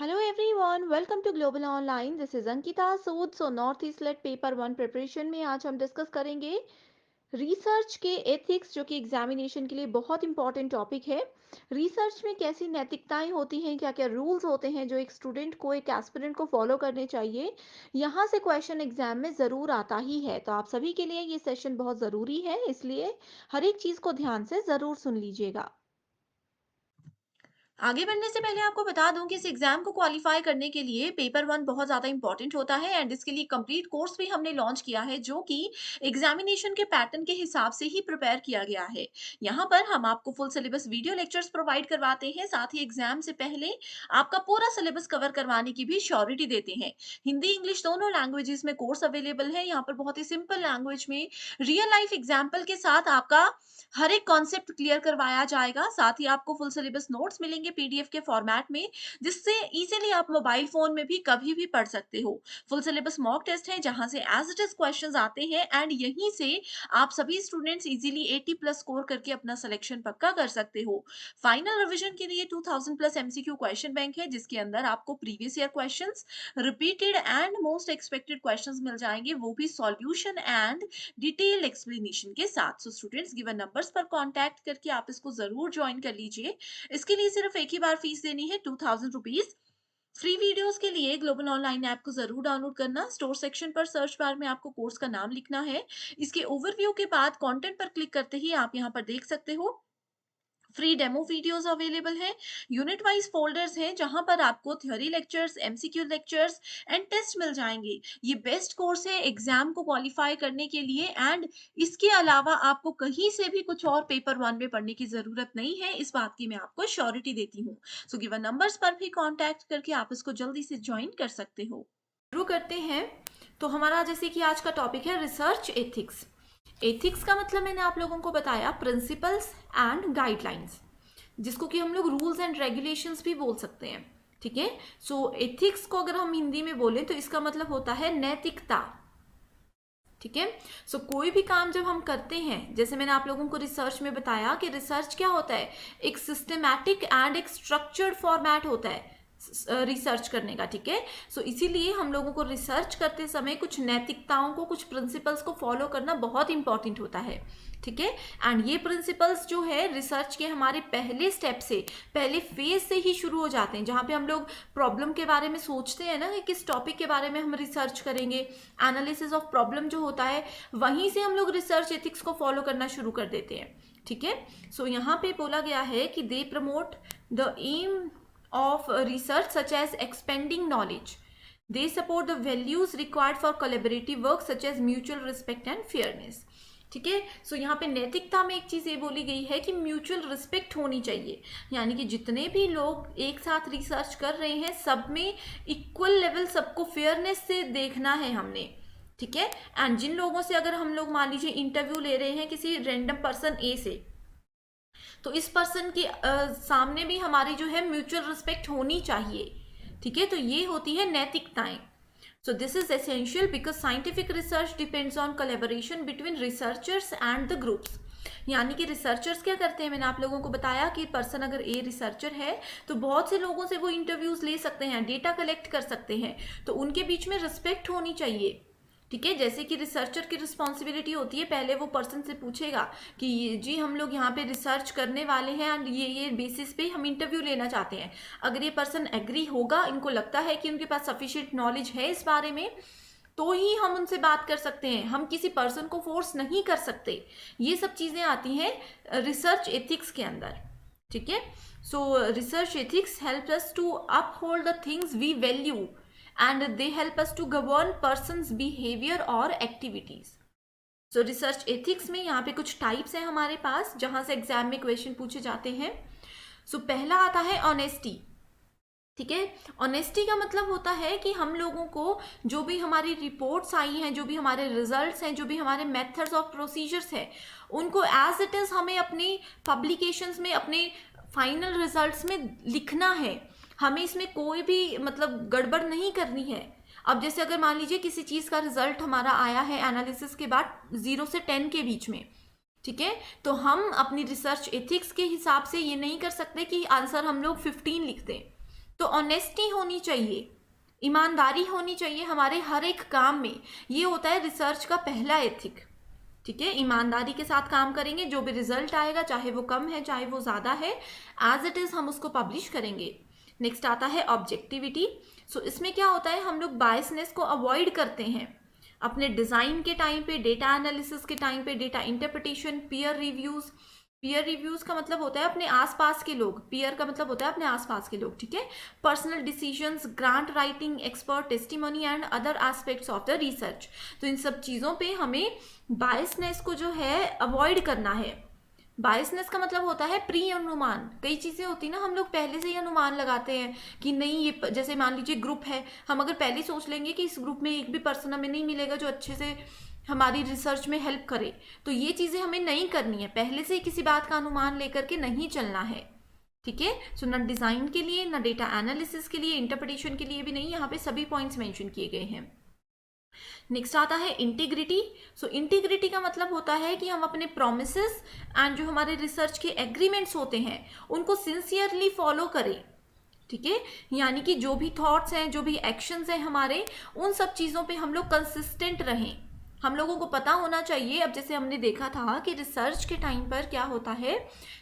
Hello everyone, welcome to Global Online. This is Ankita Sood. So north east let paper one preparation में आज हम discuss करेंगे research के ethics, जो कि एग्जामिनेशन के लिए बहुत इंपॉर्टेंट टॉपिक है। रिसर्च में कैसी नैतिकताएं होती हैं, क्या क्या रूल्स होते हैं जो एक स्टूडेंट को, एक एस्पिरेंट को फॉलो करने चाहिए। यहाँ से क्वेश्चन एग्जाम में ज़रूर आता ही है, तो आप सभी के लिए ये सेशन बहुत ज़रूरी है, इसलिए हर एक चीज़ को ध्यान से ज़रूर सुन लीजिएगा। आगे बढ़ने से पहले आपको बता दूं कि इस एग्जाम को क्वालिफाई करने के लिए पेपर वन बहुत ज़्यादा इंपॉर्टेंट होता है एंड इसके लिए कंप्लीट कोर्स भी हमने लॉन्च किया है जो कि एग्जामिनेशन के पैटर्न के हिसाब से ही प्रिपेयर किया गया है। यहाँ पर हम आपको full syllabus video lectures provide करवाते हैं, साथ ही एग्जाम से पहले आपका पूरा सिलेबस कवर करवाने की भी श्योरिटी देते हैं। हिंदी इंग्लिश दोनों लैंग्वेजेस में कोर्स अवेलेबल है। यहाँ पर बहुत ही सिंपल लैंग्वेज में रियल लाइफ एग्जाम्पल के साथ आपका हर एक कॉन्सेप्ट क्लियर करवाया जाएगा। साथ ही आपको फुल सिलेबस नोट्स मिलेंगे पीडीएफ के फॉर्मेट में, जिससे इजीली आप मोबाइल फोन में भी कभी भी पढ़ सकते हो। फुल सिलेबस मॉक टेस्ट है जहां से एज इट इज क्वेश्चंस आते हैं एंड यहीं से आप सभी स्टूडेंट्स इजीली 80 प्लस स्कोर करके अपना सिलेक्शन पक्का कर सकते हो। फाइनल रिवीजन के लिए 2000 प्लस एमसीक्यू क्वेश्चन बैंक है, जिसके अंदर आपको previous year questions, repeated and most expected questions मिल जाएंगे, वो भी सॉल्यूशन एंड डिटेल्ड एक्सप्लेनेशन के साथ। सो स्टूडेंट्स, गिवन नंबर्स पर कांटेक्ट करके आप इसको जरूर ज्वाइन कर लीजिए। इसके लिए सिर्फ एक ही बार फीस देनी है, 2000 रुपीज। फ्री वीडियोस के लिए ग्लोबल ऑनलाइन ऐप को जरूर डाउनलोड करना। स्टोर सेक्शन पर सर्च बार में आपको कोर्स का नाम लिखना है। इसके ओवरव्यू के बाद कंटेंट पर क्लिक करते ही आप यहाँ पर देख सकते हो फ्री डेमो वीडियोस अवेलेबल हैं। यूनिट वाइज फोल्डर्स हैं जहां पर आपको theory lectures, MCQ lectures and test मिल जाएंगे। ये बेस्ट कोर्स है एग्जाम को क्वालिफाई करने के लिए एंड इसके अलावा आपको कहीं से भी कुछ और पेपर वन में पढ़ने की जरूरत नहीं है, इस बात की मैं आपको श्योरिटी देती हूँ। सो गिवन नंबर्स पर भी कांटेक्ट करके आप इसको जल्दी से ज्वाइन कर सकते हो। शुरू करते हैं। तो हमारा जैसे कि आज का टॉपिक है रिसर्च एथिक्स। एथिक्स का मतलब मैंने आप लोगों को बताया प्रिंसिपल्स एंड गाइडलाइंस, जिसको कि हम लोग रूल्स एंड रेगुलेशंस भी बोल सकते हैं। ठीक है। सो एथिक्स को अगर हम हिंदी में बोलें तो इसका मतलब होता है नैतिकता। ठीक है। सो कोई भी काम जब हम करते हैं, जैसे मैंने आप लोगों को रिसर्च में बताया कि रिसर्च क्या होता है, एक सिस्टमैटिक एंड एक स्ट्रक्चर्ड फॉर्मेट होता है रिसर्च करने का। ठीक है। सो इसीलिए हम लोगों को रिसर्च करते समय कुछ नैतिकताओं को, कुछ प्रिंसिपल्स को फॉलो करना बहुत इंपॉर्टेंट होता है। ठीक है। एंड ये प्रिंसिपल्स जो है रिसर्च के हमारे पहले स्टेप से, पहले फेज से ही शुरू हो जाते हैं, जहाँ पे हम लोग प्रॉब्लम के बारे में सोचते हैं ना कि किस टॉपिक के बारे में हम रिसर्च करेंगे। एनालिसिस ऑफ प्रॉब्लम जो होता है, वहीं से हम लोग रिसर्च एथिक्स को फॉलो करना शुरू कर देते हैं। ठीक है। सो यहाँ पे बोला गया है कि they promote the aim of research such as expanding knowledge. They support the values required for collaborative work such as mutual respect and fairness. ठीक है। सो यहाँ पे नैतिकता में एक चीज ये बोली गई है कि म्यूचुअल रिस्पेक्ट होनी चाहिए, यानी कि जितने भी लोग एक साथ रिसर्च कर रहे हैं सब में इक्वल लेवल, सबको फेयरनेस से देखना है हमने। ठीक है। एंड जिन लोगों से अगर हम लोग मान लीजिए इंटरव्यू ले रहे हैं किसी रैंडम पर्सन ए से, तो इस पर्सन के सामने भी हमारी जो है म्यूचुअल रिस्पेक्ट होनी चाहिए। ठीक है। तो ये होती है नैतिकताएं। So this is essential because scientific research depends on collaboration between researchers and the groups. यानी कि रिसर्चर्स क्या करते हैं, मैंने आप लोगों को बताया कि पर्सन अगर ए रिसर्चर है तो बहुत से लोगों से वो इंटरव्यूज ले सकते हैं, डेटा कलेक्ट कर सकते हैं, तो उनके बीच में रिस्पेक्ट होनी चाहिए। ठीक है। जैसे कि रिसर्चर की रिस्पॉन्सिबिलिटी होती है, पहले वो पर्सन से पूछेगा कि जी हम लोग यहाँ पे रिसर्च करने वाले हैं एंड ये बेसिस पे हम इंटरव्यू लेना चाहते हैं। अगर ये पर्सन एग्री होगा, इनको लगता है कि उनके पास सफिशिएंट नॉलेज है इस बारे में, तो ही हम उनसे बात कर सकते हैं। हम किसी पर्सन को फोर्स नहीं कर सकते। ये सब चीज़ें आती हैं रिसर्च एथिक्स के अंदर। ठीक है। So research ethics help us to uphold the things we value and they help us to govern person's behavior और activities. So research ethics में यहाँ पे कुछ टाइप्स हैं हमारे पास, जहाँ से एग्जाम में क्वेश्चन पूछे जाते हैं। पहला आता है ऑनेस्टी। ठीक है। ऑनेस्टी का मतलब होता है कि हम लोगों को जो भी हमारी रिपोर्ट्स आई हैं, जो भी हमारे रिजल्ट्स हैं, जो भी हमारे मेथड्स ऑफ प्रोसीजर्स हैं, उनको एज इट इज़ हमें अपनी पब्लिकेशंस में, अपने फाइनल रिजल्ट्स में लिखना है। हमें इसमें कोई भी मतलब गड़बड़ नहीं करनी है। अब जैसे अगर मान लीजिए किसी चीज़ का रिजल्ट हमारा आया है एनालिसिस के बाद 0 से 10 के बीच में, ठीक है, तो हम अपनी रिसर्च एथिक्स के हिसाब से ये नहीं कर सकते कि आंसर हम लोग 15 लिख दें। तो ऑनेस्टी होनी चाहिए, ईमानदारी होनी चाहिए हमारे हर एक काम में। ये होता है रिसर्च का पहला एथिक। ठीक है, ईमानदारी के साथ काम करेंगे, जो भी रिजल्ट आएगा चाहे वो कम है चाहे वो ज़्यादा है, एज इट इज़ हम उसको पब्लिश करेंगे। नेक्स्ट आता है ऑब्जेक्टिविटी। सो इसमें क्या होता है, हम लोग बायसनेस को अवॉइड करते हैं अपने डिज़ाइन के टाइम पे, डेटा एनालिसिस के टाइम पे, data interpretation, peer reviews. Peer reviews का मतलब होता है अपने आसपास के लोग, पीयर का मतलब होता है अपने आसपास के लोग। ठीक है, personal decisions, grant writing, expert testimony and other aspects of the research. तो इन सब चीज़ों पे हमें बायसनेस को जो है अवॉइड करना है। बायसनेस का मतलब होता है प्री अनुमान। कई चीज़ें होती है ना, हम लोग पहले से ही अनुमान लगाते हैं कि नहीं ये, जैसे मान लीजिए ग्रुप है, हम अगर पहले सोच लेंगे कि इस ग्रुप में एक भी पर्सन हमें नहीं मिलेगा जो अच्छे से हमारी रिसर्च में हेल्प करे, तो ये चीज़ें हमें नहीं करनी है। पहले से ही किसी बात का अनुमान लेकर के नहीं चलना है। ठीक है, सो ना डिज़ाइन के लिए, ना डेटा एनालिसिस के लिए, इंटरप्रिटेशन के लिए भी नहीं। यहाँ पे सभी पॉइंट्स मेंशन किए गए हैं। नेक्स्ट आता है इंटीग्रिटी। सो इंटीग्रिटी का मतलब होता है कि हम अपने प्रोमिसेस एंड जो हमारे रिसर्च के एग्रीमेंट्स होते हैं उनको सिंसियरली फॉलो करें। ठीक है, यानी कि जो भी थॉट्स हैं, जो भी एक्शंस हैं हमारे, उन सब चीज़ों पे हम लोग कंसिस्टेंट रहें। हम लोगों को पता होना चाहिए, अब जैसे हमने देखा था कि रिसर्च के टाइम पर क्या होता है,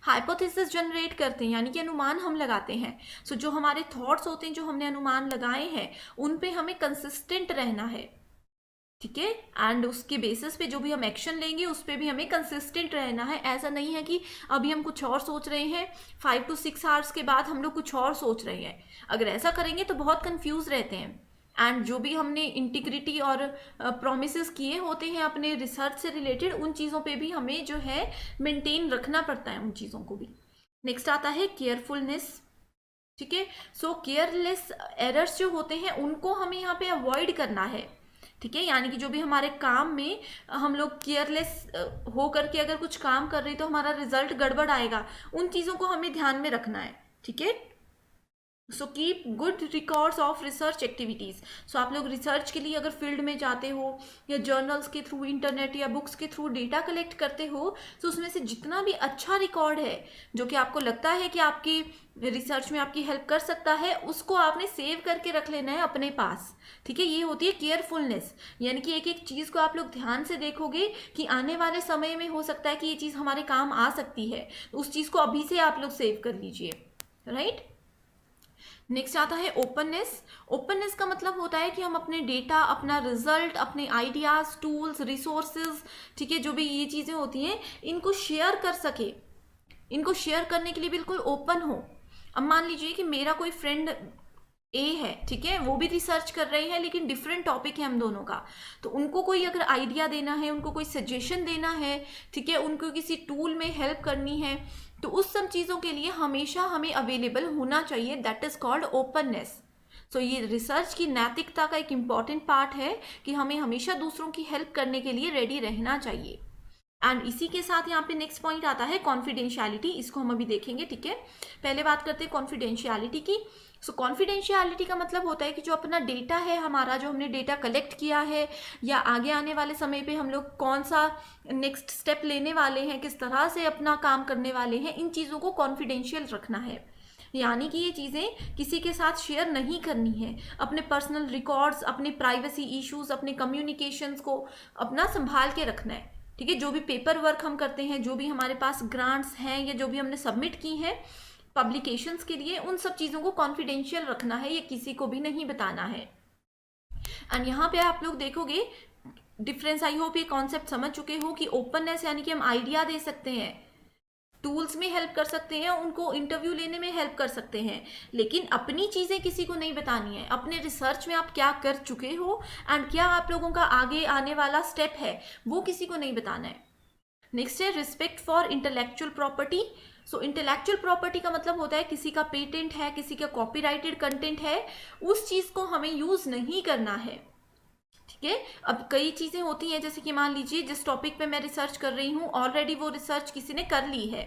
हाइपोथेसिस जनरेट करते हैं, यानी कि अनुमान हम लगाते हैं। सो जो हमारे थॉट्स होते हैं, जो हमने अनुमान लगाए हैं, उन पे हमें कंसिस्टेंट रहना है। ठीक है, एंड उसके बेसिस पे जो भी हम एक्शन लेंगे उस पर भी हमें कंसिस्टेंट रहना है। ऐसा नहीं है कि अभी हम कुछ और सोच रहे हैं, 5 to 6 आवर्स के बाद हम लोग कुछ और सोच रहे हैं। अगर ऐसा करेंगे तो बहुत कंफ्यूज रहते हैं। एंड जो भी हमने इंटीग्रिटी और प्रोमिसेस किए होते हैं अपने रिसर्च से रिलेटेड, उन चीज़ों पे भी हमें जो है मेंटेन रखना पड़ता है, उन चीज़ों को भी। नेक्स्ट आता है केयरफुलनेस। ठीक है, सो केयरलेस एरर्स जो होते हैं उनको हमें यहाँ पे अवॉइड करना है। ठीक है, यानी कि जो भी हमारे काम में हम लोग केयरलेस हो करके अगर कुछ काम कर रहे हैं तो हमारा रिजल्ट गड़बड़ आएगा, उन चीज़ों को हमें ध्यान में रखना है। ठीक है, so keep good records of research activities. So आप लोग रिसर्च के लिए अगर फील्ड में जाते हो या जर्नल्स के थ्रू, इंटरनेट या बुक्स के थ्रू डेटा कलेक्ट करते हो, तो उसमें से जितना भी अच्छा रिकॉर्ड है जो कि आपको लगता है कि आपकी रिसर्च में आपकी हेल्प कर सकता है, उसको आपने सेव करके रख लेना है अपने पास। ठीक है, ये होती है केयरफुलनेस, यानी कि एक एक चीज़ को आप लोग ध्यान से देखोगे कि आने वाले समय में हो सकता है कि ये चीज़ हमारे काम आ सकती है, तो उस चीज़ को अभी से आप लोग सेव कर लीजिए। राइट, नेक्स्ट आता है ओपननेस। ओपननेस का मतलब होता है कि हम अपने डेटा, अपना रिजल्ट, अपने आइडियाज़, टूल्स, रिसोर्सेज, ठीक है, जो भी ये चीज़ें होती हैं, इनको शेयर कर सके। इनको शेयर करने के लिए बिल्कुल ओपन हो। अब मान लीजिए कि मेरा कोई फ्रेंड ए है, ठीक है, वो भी रिसर्च कर रहे हैं लेकिन डिफरेंट टॉपिक है हम दोनों का, तो उनको कोई अगर आइडिया देना है, उनको कोई सजेशन देना है, ठीक है, उनको किसी टूल में हेल्प करनी है, तो उस सब चीज़ों के लिए हमेशा हमें अवेलेबल होना चाहिए। That is called openness. सो ये रिसर्च की नैतिकता का एक इम्पॉर्टेंट पार्ट है कि हमें हमेशा दूसरों की हेल्प करने के लिए रेडी रहना चाहिए। एंड इसी के साथ यहाँ पे नेक्स्ट पॉइंट आता है कॉन्फिडेंशियलिटी। इसको हम अभी देखेंगे। ठीक है, पहले बात करते हैं कॉन्फिडेंशियलिटी की। सो कॉन्फिडेंशियलिटी का मतलब होता है कि जो अपना डेटा है हमारा, जो हमने डेटा कलेक्ट किया है, या आगे आने वाले समय पे हम लोग कौन सा नेक्स्ट स्टेप लेने वाले हैं, किस तरह से अपना काम करने वाले हैं, इन चीज़ों को कॉन्फिडेंशियल रखना है। यानी कि ये चीज़ें किसी के साथ शेयर नहीं करनी है। अपने पर्सनल रिकॉर्ड्स, अपने प्राइवेसी इश्यूज, अपने कम्युनिकेशंस को अपना संभाल के रखना है। ठीक है, जो भी पेपर वर्क हम करते हैं, जो भी हमारे पास ग्रांट्स हैं या जो भी हमने सबमिट की हैं पब्लिकेशंस के लिए, उन सब चीज़ों को कॉन्फिडेंशियल रखना है, ये किसी को भी नहीं बताना है। एंड यहाँ पे आप लोग देखोगे डिफरेंस, आई होप ये कॉन्सेप्ट समझ चुके हो कि ओपननेस यानी कि हम आइडिया दे सकते हैं, टूल्स में हेल्प कर सकते हैं, उनको इंटरव्यू लेने में हेल्प कर सकते हैं, लेकिन अपनी चीज़ें किसी को नहीं बतानी है। अपने रिसर्च में आप क्या कर चुके हो एंड क्या आप लोगों का आगे आने वाला स्टेप है, वो किसी को नहीं बताना है। नेक्स्ट है respect for intellectual property. So intellectual property का मतलब होता है किसी का पेटेंट है, किसी का कॉपीराइटेड कंटेंट है, उस चीज़ को हमें यूज़ नहीं करना है। ठीक है, अब कई चीज़ें होती हैं, जैसे कि मान लीजिए जिस टॉपिक पे मैं रिसर्च कर रही हूँ, ऑलरेडी वो रिसर्च किसी ने कर ली है।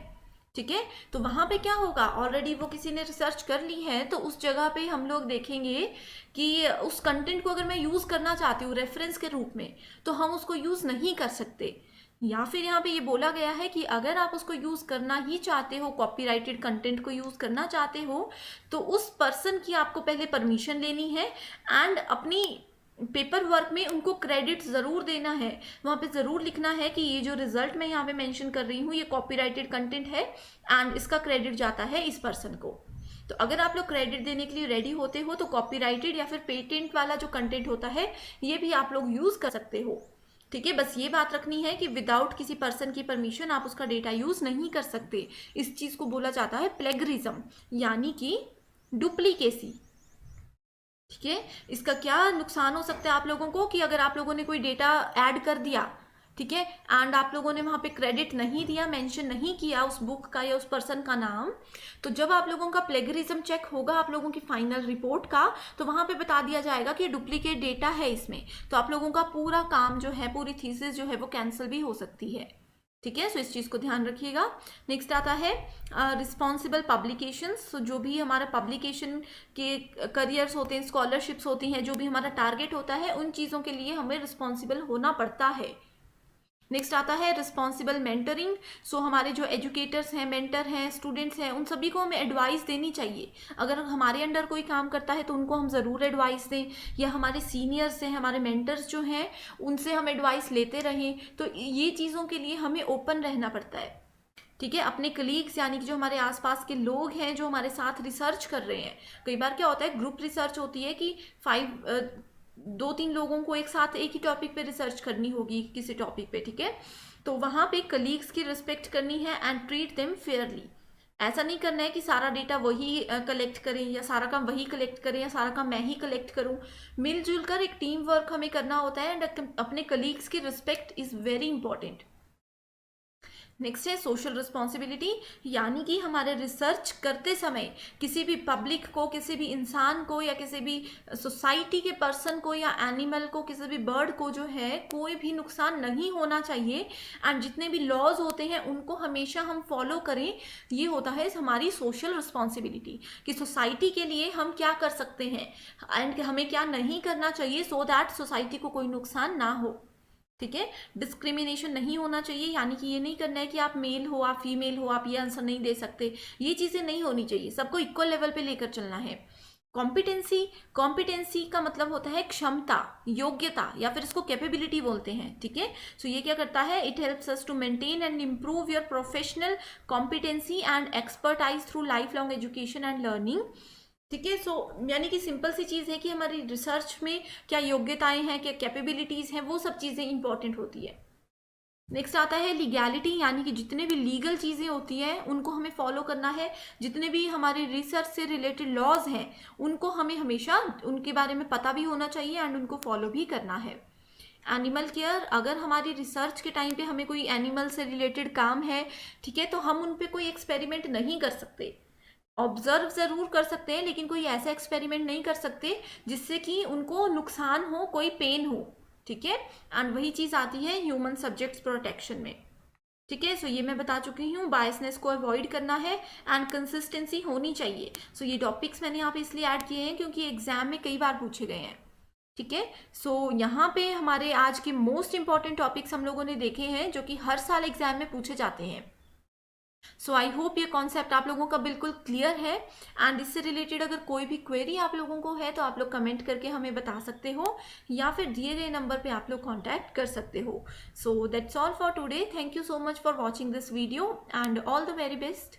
ठीक है, तो वहाँ पे क्या होगा, ऑलरेडी वो किसी ने रिसर्च कर ली है, तो उस जगह पे हम लोग देखेंगे कि उस कंटेंट को अगर मैं यूज़ करना चाहती हूँ रेफरेंस के रूप में, तो हम उसको यूज़ नहीं कर सकते। या फिर यहाँ पे ये बोला गया है कि अगर आप उसको यूज़ करना ही चाहते हो, कॉपीराइटेड कंटेंट को यूज़ करना चाहते हो, तो उस पर्सन की आपको पहले परमिशन लेनी है एंड अपनी पेपर वर्क में उनको क्रेडिट ज़रूर देना है। वहाँ पे ज़रूर लिखना है कि ये जो रिजल्ट मैं यहाँ पे मेंशन कर रही हूँ ये कॉपीराइटेड कंटेंट है एंड इसका क्रेडिट जाता है इस पर्सन को। तो अगर आप लोग क्रेडिट देने के लिए रेडी होते हो तो कॉपीराइटेड या फिर पेटेंट वाला जो कंटेंट होता है ये भी आप लोग यूज़ कर सकते हो। ठीक है, बस ये बात रखनी है कि विदाउट किसी पर्सन की परमिशन आप उसका डेटा यूज़ नहीं कर सकते। इस चीज़ को बोला जाता है प्लेगरिज्म, यानी कि डुप्लीकेसी। ठीक है, इसका क्या नुकसान हो सकता है आप लोगों को कि अगर आप लोगों ने कोई डेटा ऐड कर दिया, ठीक है, एंड आप लोगों ने वहाँ पे क्रेडिट नहीं दिया, मेंशन नहीं किया उस बुक का या उस पर्सन का नाम, तो जब आप लोगों का प्लेगरिज्म चेक होगा आप लोगों की फाइनल रिपोर्ट का, तो वहाँ पे बता दिया जाएगा कि डुप्लीकेट डेटा है इसमें, तो आप लोगों का पूरा काम जो है, पूरी थीसिस जो है वो कैंसिल भी हो सकती है। ठीक है, सो इस चीज़ को ध्यान रखिएगा। नेक्स्ट आता है रिस्पॉन्सिबल पब्लिकेशंस। सो जो भी हमारा पब्लिकेशन के करियर्स होते हैं, स्कॉलरशिप्स होती हैं, जो भी हमारा टारगेट होता है उन चीज़ों के लिए हमें रिस्पॉन्सिबल होना पड़ता है। नेक्स्ट आता है रिस्पॉन्सिबल मेंटरिंग। सो हमारे जो एजुकेटर्स हैं, मेंटर हैं, स्टूडेंट्स हैं, उन सभी को हमें एडवाइस देनी चाहिए। अगर हमारे अंडर कोई काम करता है तो उनको हम ज़रूर एडवाइस दें, या हमारे सीनियर्स हैं, हमारे मेंटर्स जो हैं उनसे हम एडवाइस लेते रहें। तो ये चीज़ों के लिए हमें ओपन रहना पड़ता है। ठीक है, अपने कलीग्स यानी कि जो हमारे आसपास के लोग हैं जो हमारे साथ रिसर्च कर रहे हैं, कई बार क्या होता है ग्रुप रिसर्च होती है कि 2-3 लोगों को एक साथ एक ही टॉपिक पे रिसर्च करनी होगी किसी टॉपिक पे। ठीक है, तो वहाँ पे कलीग्स की रिस्पेक्ट करनी है एंड ट्रीट देम फेयरली। ऐसा नहीं करना है कि सारा डेटा वही कलेक्ट करें या सारा काम वही कलेक्ट करें या सारा काम मैं ही कलेक्ट करूं। मिलजुल कर एक टीम वर्क हमें करना होता है एंड अपने कलीग्स की respect is very important. Next है सोशल रिस्पॉन्सिबिलिटी, यानी कि हमारे रिसर्च करते समय किसी भी पब्लिक को, किसी भी इंसान को या किसी भी सोसाइटी के पर्सन को या एनिमल को, किसी भी बर्ड को जो है कोई भी नुकसान नहीं होना चाहिए एंड जितने भी लॉज होते हैं उनको हमेशा हम फॉलो करें। ये होता है हमारी सोशल रिस्पॉन्सिबिलिटी कि सोसाइटी के लिए हम क्या कर सकते हैं एंड हमें क्या नहीं करना चाहिए सो दैट सोसाइटी को कोई नुकसान ना हो। ठीक है, डिस्क्रिमिनेशन नहीं होना चाहिए, यानी कि ये नहीं करना है कि आप मेल हो, आप फीमेल हो, आप ये आंसर नहीं दे सकते, ये चीज़ें नहीं होनी चाहिए। सबको इक्वल लेवल पे लेकर चलना है। कॉम्पिटेंसी का मतलब होता है क्षमता, योग्यता, या फिर इसको कैपेबिलिटी बोलते हैं। ठीक है, सो ये क्या करता है, it helps us to maintain and improve your professional competency and expertise through lifelong education and learning. ठीक है, सो यानी कि सिंपल सी चीज़ है कि हमारी रिसर्च में क्या योग्यताएं हैं, क्या कैपेबिलिटीज़ हैं, वो सब चीज़ें इंपॉर्टेंट होती है। नेक्स्ट आता है लीगैलिटी, यानी कि जितने भी लीगल चीज़ें होती हैं उनको हमें फॉलो करना है। जितने भी हमारे रिसर्च से रिलेटेड लॉज हैं उनको हमें हमेशा उनके बारे में पता भी होना चाहिए एंड उनको फॉलो भी करना है। एनिमल केयर, अगर हमारी रिसर्च के टाइम पे हमें कोई एनिमल से रिलेटेड काम है, ठीक है, तो हम उन पर कोई एक्सपेरिमेंट नहीं कर सकते। ऑब्जर्व ज़रूर कर सकते हैं लेकिन कोई ऐसा एक्सपेरिमेंट नहीं कर सकते जिससे कि उनको नुकसान हो, कोई पेन हो। ठीक है, एंड वही चीज़ आती है ह्यूमन सब्जेक्ट्स प्रोटेक्शन में। ठीक है, सो ये मैं बता चुकी हूँ, बायसनेस को अवॉइड करना है एंड कंसिस्टेंसी होनी चाहिए। सो ये टॉपिक्स मैंने यहाँ पे इसलिए ऐड किए हैं क्योंकि एग्जाम में कई बार पूछे गए हैं। ठीक है, सो यहाँ पे हमारे आज के मोस्ट इंपॉर्टेंट टॉपिक्स हम लोगों ने देखे हैं जो कि हर साल एग्जाम में पूछे जाते हैं। सो आई होप ये कॉन्सेप्ट आप लोगों का बिल्कुल क्लियर है एंड इससे रिलेटेड अगर कोई भी क्वेरी आप लोगों को है तो आप लोग कमेंट करके हमें बता सकते हो या फिर दिए गए नंबर पे आप लोग कांटेक्ट कर सकते हो। So that's all for today. Thank you so much for watching this video and all the very best.